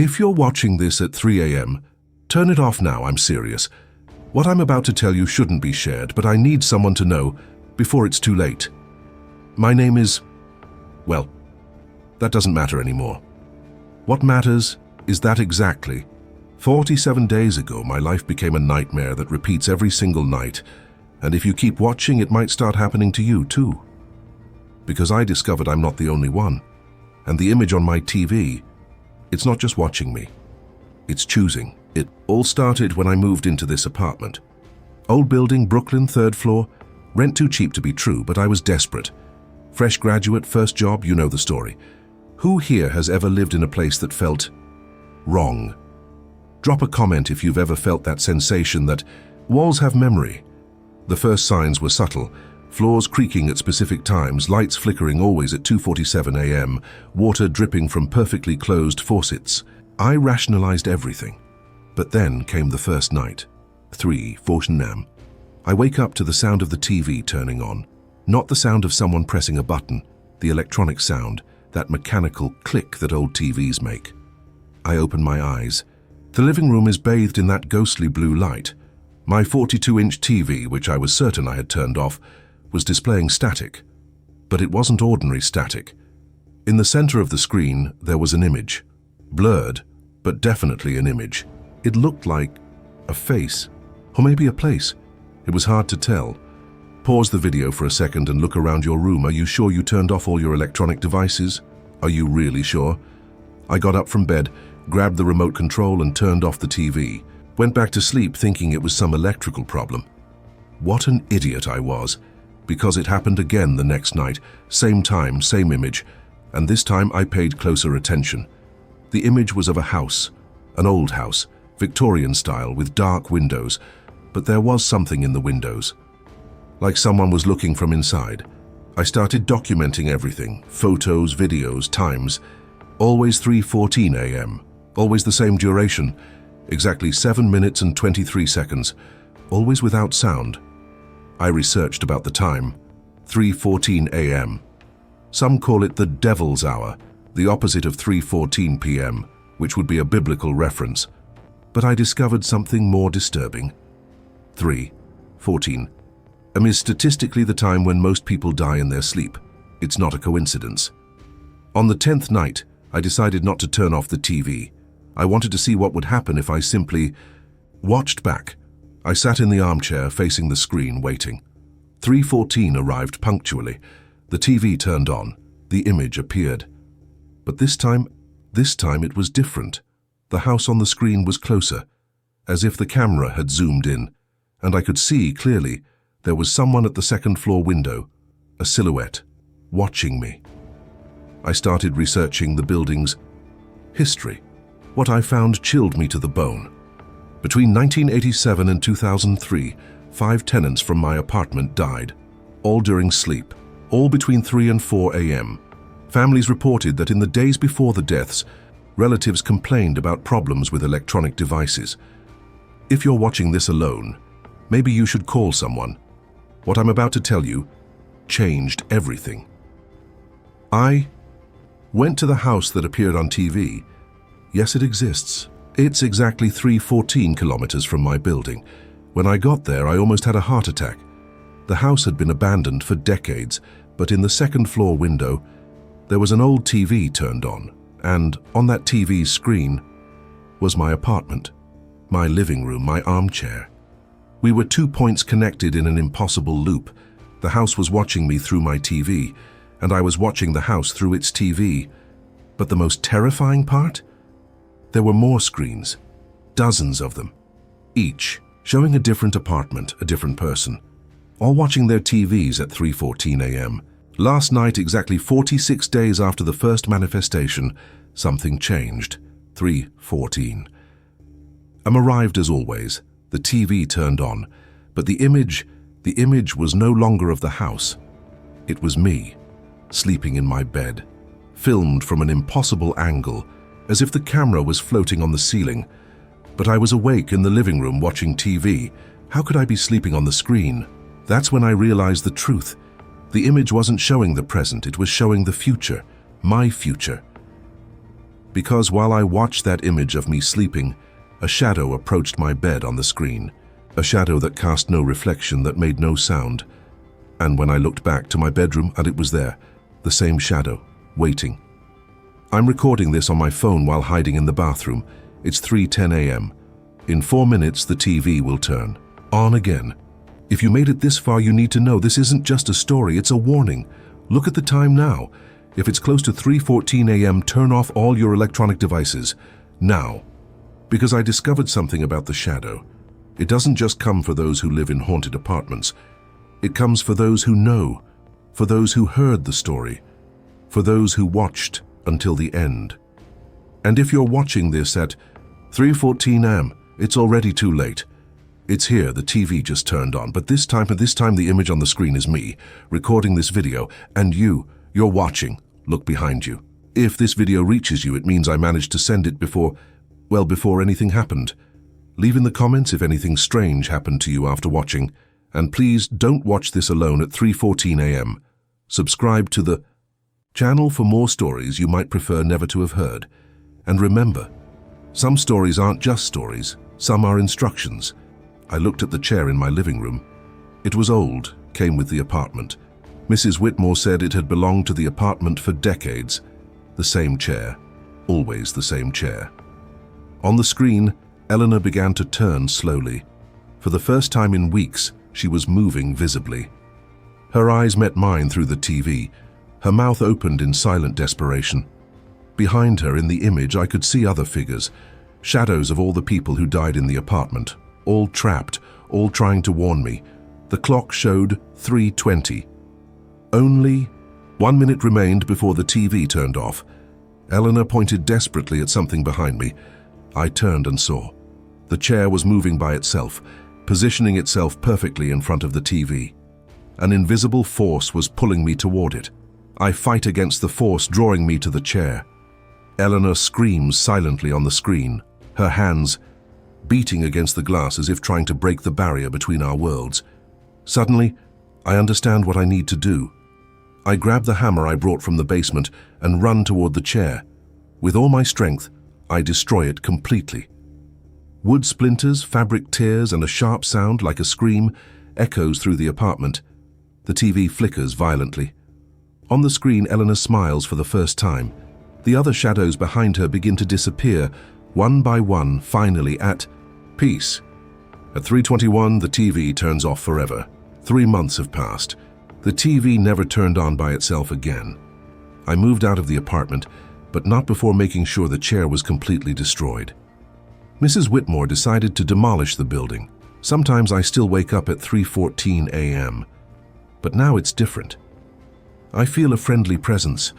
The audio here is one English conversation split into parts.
If you're watching this at 3 a.m., turn it off now, I'm serious. What I'm about to tell you shouldn't be shared, but I need someone to know before it's too late. My name is... well, that doesn't matter anymore. What matters is that exactly 47 days ago, my life became a nightmare that repeats every single night, and if you keep watching, it might start happening to you too. Because I discovered I'm not the only one, and the image on my TV, it's not just watching me, it's choosing. It all started when I moved into this apartment. Old building, Brooklyn, 3rd floor, rent too cheap to be true, but I was desperate. Fresh graduate, first job, you know the story. Who here has ever lived in a place that felt wrong? Drop a comment if you've ever felt that sensation that walls have memory. The first signs were subtle. Floors creaking at specific times, lights flickering always at 2:47 a.m., water dripping from perfectly closed faucets. I rationalized everything. But then came the first night. 3:14 a.m. I wake up to the sound of the TV turning on. Not the sound of someone pressing a button, the electronic sound, that mechanical click that old TVs make. I open my eyes. The living room is bathed in that ghostly blue light. My 42-inch TV, which I was certain I had turned off, was displaying static. But it wasn't ordinary static. In the center of the screen, there was an image. Blurred, but definitely an image. It looked like a face, or maybe a place. It was hard to tell. Pause the video for a second and look around your room. Are you sure you turned off all your electronic devices? Are you really sure? I got up from bed, grabbed the remote control and turned off the TV. Went back to sleep thinking it was some electrical problem. What an idiot I was, because it happened again the next night, same time, same image, and this time I paid closer attention. The image was of a house, an old house, Victorian style with dark windows, but there was something in the windows. Like someone was looking from inside. I started documenting everything, photos, videos, times. Always 3:14 a.m., always the same duration, exactly 7 minutes and 23 seconds, always without sound. I researched about the time, 3:14 a.m. Some call it the devil's hour, the opposite of 3:14 p.m., which would be a biblical reference. But I discovered something more disturbing. 3:14 is statistically the time when most people die in their sleep. It's not a coincidence. On the 10th night, I decided not to turn off the TV. I wanted to see what would happen if I simply watched back. I sat in the armchair facing the screen, waiting. 3:14 arrived punctually. The TV turned on. The image appeared. But this time it was different. The house on the screen was closer, as if the camera had zoomed in, and I could see clearly there was someone at the second-floor window, a silhouette, watching me. I started researching the building's history. What I found chilled me to the bone. Between 1987 and 2003, 5 tenants from my apartment died, all during sleep, all between 3 and 4 a.m. Families reported that in the days before the deaths, relatives complained about problems with electronic devices. If you're watching this alone, maybe you should call someone. What I'm about to tell you changed everything. I went to the house that appeared on TV. Yes, it exists. It's exactly 3:14 kilometers from my building. When I got there, I almost had a heart attack. The house had been abandoned for decades, but in the second-floor window, there was an old TV turned on, and on that TV screen was my apartment, my living room, my armchair. We were 2 points connected in an impossible loop. The house was watching me through my TV, and I was watching the house through its TV. But the most terrifying part? There were more screens, dozens of them, each showing a different apartment, a different person, all watching their TVs at 3:14 a.m. Last night, exactly 46 days after the first manifestation, something changed. 3:14. Arrived as always. The TV turned on, but the image was no longer of the house. It was me, sleeping in my bed, filmed from an impossible angle, as if the camera was floating on the ceiling. But I was awake in the living room watching TV. How could I be sleeping on the screen? That's when I realized the truth. The image wasn't showing the present, it was showing the future, my future. Because while I watched that image of me sleeping, a shadow approached my bed on the screen, a shadow that cast no reflection, that made no sound. And when I looked back to my bedroom, and it was there, the same shadow, waiting. I'm recording this on my phone while hiding in the bathroom. It's 3:10 a.m. In 4 minutes, the TV will turn on again. If you made it this far, you need to know this isn't just a story, it's a warning. Look at the time now. If it's close to 3:14 a.m., turn off all your electronic devices. Now. Because I discovered something about the shadow. It doesn't just come for those who live in haunted apartments. It comes for those who know, for those who heard the story, for those who watched until the end. And if you're watching this at 3:14 a.m., it's already too late. It's here, the TV just turned on, but this time the image on the screen is me, recording this video, and you're watching. Look behind you. If this video reaches you, it means I managed to send it before anything happened. Leave in the comments if anything strange happened to you after watching, and please don't watch this alone at 3:14 a.m. Subscribe to the channel for more stories you might prefer never to have heard. And remember, some stories aren't just stories, some are instructions. I looked at the chair in my living room. It was old, came with the apartment. Mrs. Whitmore said it had belonged to the apartment for decades. The same chair, always the same chair. On the screen, Eleanor began to turn slowly. For the first time in weeks, she was moving visibly. Her eyes met mine through the TV. Her mouth opened in silent desperation. Behind her, in the image, I could see other figures, shadows of all the people who died in the apartment, all trapped, all trying to warn me. The clock showed 3:20. Only 1 minute remained before the TV turned off. Eleanor pointed desperately at something behind me. I turned and saw. The chair was moving by itself, positioning itself perfectly in front of the TV. An invisible force was pulling me toward it. I fight against the force drawing me to the chair. Eleanor screams silently on the screen, her hands beating against the glass as if trying to break the barrier between our worlds. Suddenly, I understand what I need to do. I grab the hammer I brought from the basement and run toward the chair. With all my strength, I destroy it completely. Wood splinters, fabric tears, and a sharp sound like a scream echoes through the apartment. The TV flickers violently. On the screen, Eleanor smiles for the first time. The other shadows behind her begin to disappear, one by one, finally at peace. At 3:21, the TV turns off forever. 3 months have passed. The TV never turned on by itself again. I moved out of the apartment, but not before making sure the chair was completely destroyed. Mrs. Whitmore decided to demolish the building. Sometimes I still wake up at 3:14 a.m. But now it's different. I feel a friendly presence,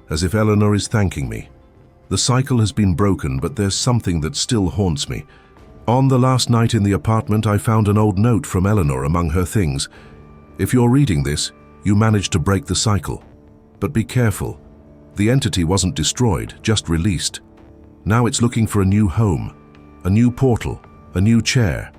as if Eleanor is thanking me. The cycle has been broken, but there's something that still haunts me. On the last night in the apartment, I found an old note from Eleanor among her things. If you're reading this, you managed to break the cycle. But be careful. The entity wasn't destroyed, just released. Now it's looking for a new home, a new portal, a new chair.